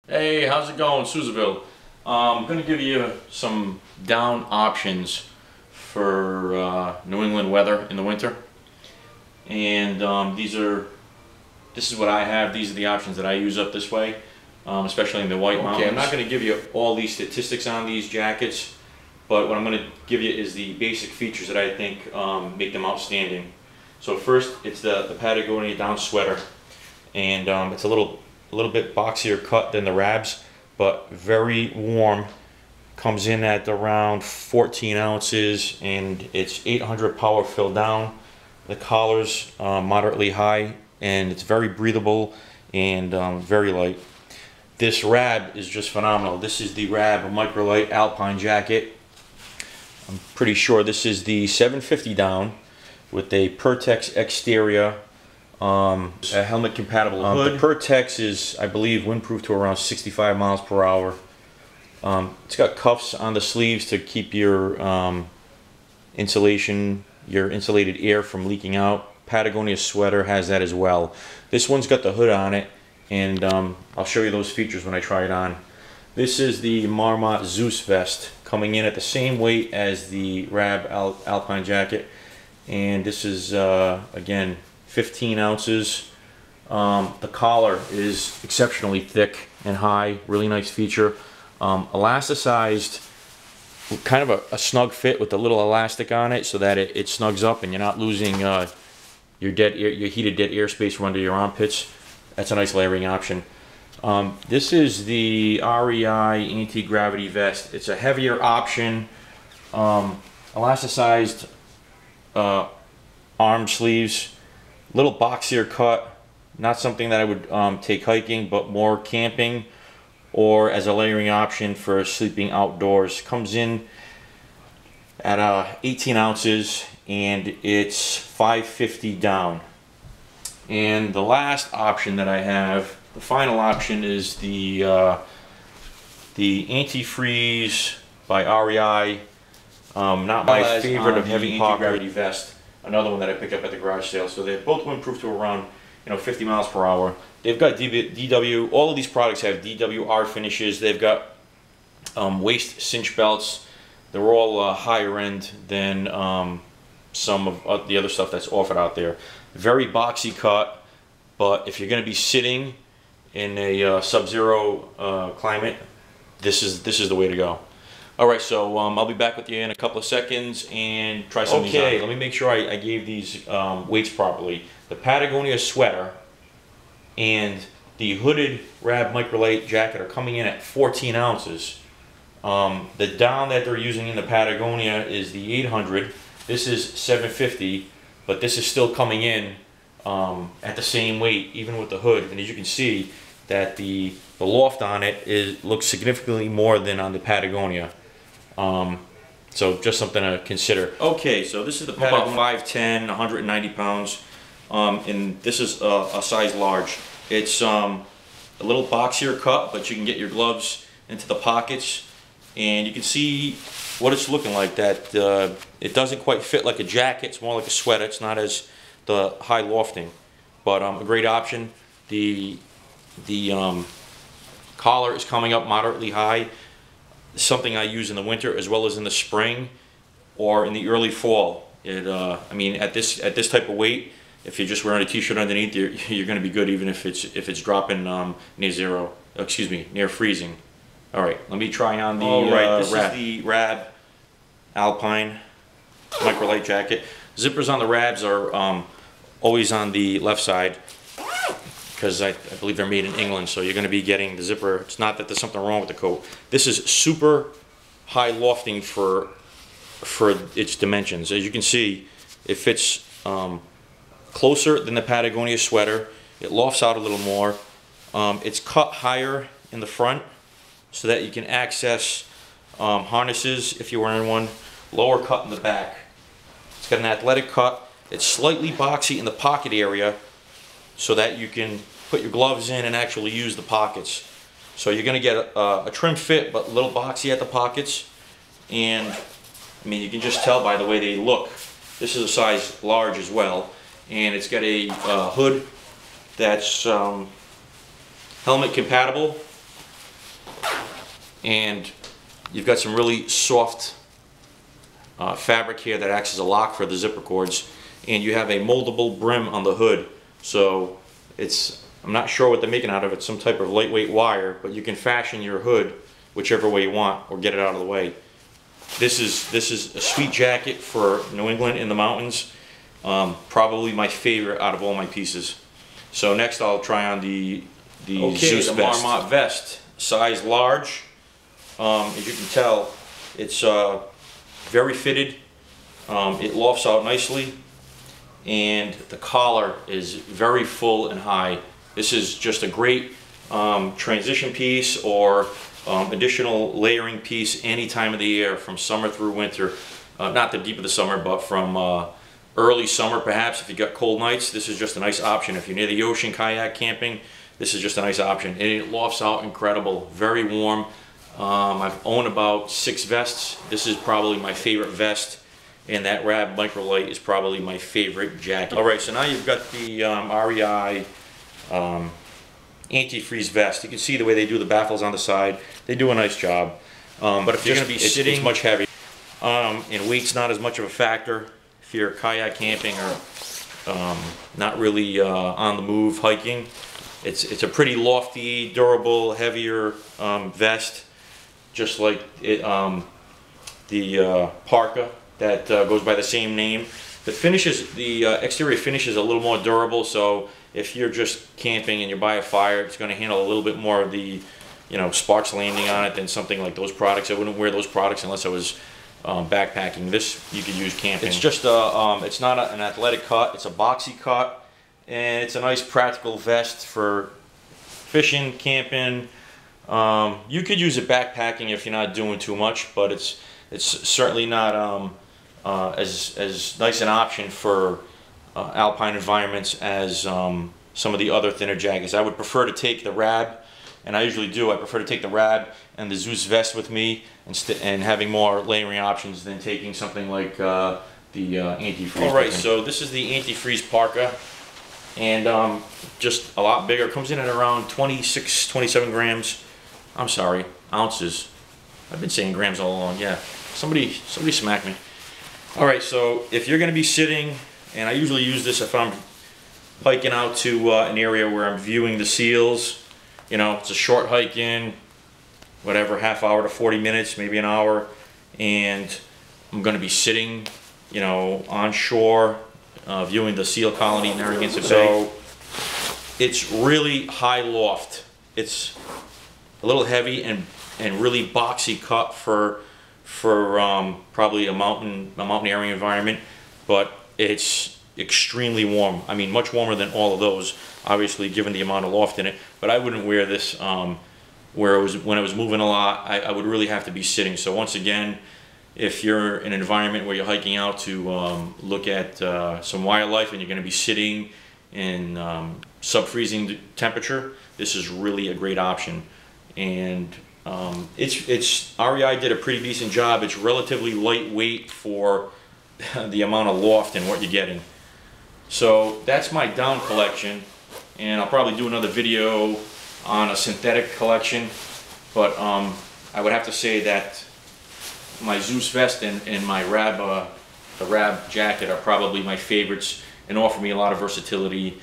Hey, how's it going, Susanville? I'm going to give you some down options for New England weather in the winter. And this is what I have. These are the options that I use up this way, especially in the White Mountains. I'm not going to give you all these statistics on these jackets, but what I'm going to give you is the basic features that I think make them outstanding. So first, it's the Patagonia down sweater, and it's a little bit boxier cut than the Rabs, but very warm. Comes in at around 14 ounces, and it's 800 power fill down. The collar's moderately high, and it's very breathable and very light. This Rab is just phenomenal. This is the Rab Microlight Alpine jacket. I'm pretty sure this is the 750 down with a Pertex exterior. A helmet compatible hood. The Pertex is, I believe, windproof to around 65 miles per hour. It's got cuffs on the sleeves to keep your insulation, your insulated air from leaking out. Patagonia sweater has that as well. This one's got the hood on it, and I'll show you those features when I try it on. This is the Marmot Zeus vest, coming in at the same weight as the Rab Alpine jacket, and this is again 15 ounces. The collar is exceptionally thick and high, really nice feature. Elasticized, kind of a snug fit with a little elastic on it so that it snugs up and you're not losing your heated dead airspace from under your armpits. That's a nice layering option. This is the Rei Anti-Gravity Vest. It's a heavier option, elasticized arm sleeves. Little boxier cut, not something that I would take hiking, but more camping or as a layering option for sleeping outdoors. Comes in at 18 ounces, and it's 550 down. And the last option that I have, the final option, is the Antifreeze by REI. Not my favorite of heavy anti-gravity vest. Another one that I picked up at the garage sale. So they're both windproof to around 50 miles per hour. They've got DW. All of these products have DWR finishes. They've got waist cinch belts. They're all higher end than some of the other stuff that's offered out there. Very boxy cut, but if you're going to be sitting in a sub-zero climate, this is the way to go. Alright, so I'll be back with you in a couple of seconds and try some of these on. Okay, let me make sure I gave these weights properly. The Patagonia sweater and the hooded Rab Microlight jacket are coming in at 14 ounces. The down that they're using in the Patagonia is the 800. This is 750, but this is still coming in at the same weight, even with the hood. And as you can see, that the loft on it looks significantly more than on the Patagonia. So just something to consider. Okay, so this is the Patagonia. About 5'10", 190 pounds, and this is a size large. It's a little boxier cut, but you can get your gloves into the pockets, and you can see what it's looking like. That it doesn't quite fit like a jacket. It's more like a sweater. It's not as the high lofting, but a great option. The collar is coming up moderately high. Something I use in the winter as well as in the spring or in the early fall. I mean, at this type of weight, if you're just wearing a t-shirt underneath, you're going to be good, even if it's dropping near zero. Excuse me, near freezing. All right, let me try on the this Rab. Is the Rab Alpine Microlight jacket. Zippers on the Rabs are always on the left side, because I believe they're made in England, so you're going to be getting the zipper. It's not that there's something wrong with the coat. This is super high lofting for its dimensions. As you can see, it fits closer than the Patagonia sweater. It lofts out a little more. It's cut higher in the front so that you can access harnesses if you're wearing one. Lower cut in the back. It's got an athletic cut. It's slightly boxy in the pocket area, so that you can put your gloves in and actually use the pockets. So you're going to get a trim fit, but a little boxy at the pockets. And I mean, you can just tell by the way they look. This is a size large as well, and it's got a hood that's helmet compatible, and you've got some really soft fabric here that acts as a lock for the zipper cords, and you have a moldable brim on the hood. So I'm not sure what they're making out of it, some type of lightweight wire, but you can fashion your hood whichever way you want or get it out of the way. This is a sweet jacket for New England in the mountains. Probably my favorite out of all my pieces. So next I'll try on the Zeus vest. Marmot vest, size large. As you can tell, it's very fitted. It lofts out nicely, and the collar is very full and high. This is just a great transition piece or additional layering piece any time of the year, from summer through winter. Not the deep of the summer, but from early summer perhaps. If you got cold nights, this is just a nice option. If you're near the ocean kayak camping, this is just a nice option. And it lofts out incredible, very warm. I've owned about 6 vests. This is probably my favorite vest, and that Rab Microlight is probably my favorite jacket. Alright, so now you've got the REI Antifreeze Vest. You can see the way they do the baffles on the side. They do a nice job. But if you're going to be sitting, it's much heavier. And weight's not as much of a factor if you're kayak camping or not really on the move hiking. It's a pretty lofty, durable, heavier vest, just like the Parka that goes by the same name. The exterior finish is a little more durable, so if you're just camping and you're by a fire, it's going to handle a little bit more of the, sparks landing on it than something like those products. I wouldn't wear those products unless I was backpacking. This you could use camping. It's just it's not an athletic cut. It's a boxy cut, and it's a nice practical vest for fishing, camping. You could use it backpacking if you're not doing too much, but it's certainly not as nice an option for Alpine environments as some of the other thinner jackets. I would prefer to take the Rab, and I usually do. I prefer to take the Rab and the Zeus vest with me, and having more layering options than taking something like the Antifreeze. All right, so this is the Antifreeze Parka, and just a lot bigger. It comes in at around 26, 27 grams. I'm sorry, ounces. I've been saying grams all along. Yeah, somebody smack me. All right, so if you're going to be sitting, and I usually use this if I'm hiking out to an area where I'm viewing the seals. It's a short hike in, whatever, half hour to 40 minutes, maybe an hour, and I'm going to be sitting, on shore, viewing the seal colony in Narragansett Bay. So it's really high loft. It's a little heavy and really boxy cut for probably a mountaineering environment, but it's extremely warm. I mean, much warmer than all of those, obviously, given the amount of loft in it. But I wouldn't wear this when I was moving a lot. I would really have to be sitting. So once again, if you're in an environment where you're hiking out to look at some wildlife and you're going to be sitting in sub-freezing temperature, this is really a great option. And REI did a pretty decent job. It's relatively lightweight for the amount of loft and what you're getting. So that's my down collection, and I'll probably do another video on a synthetic collection, but I would have to say that my Zeus vest and my the Rab jacket are probably my favorites and offer me a lot of versatility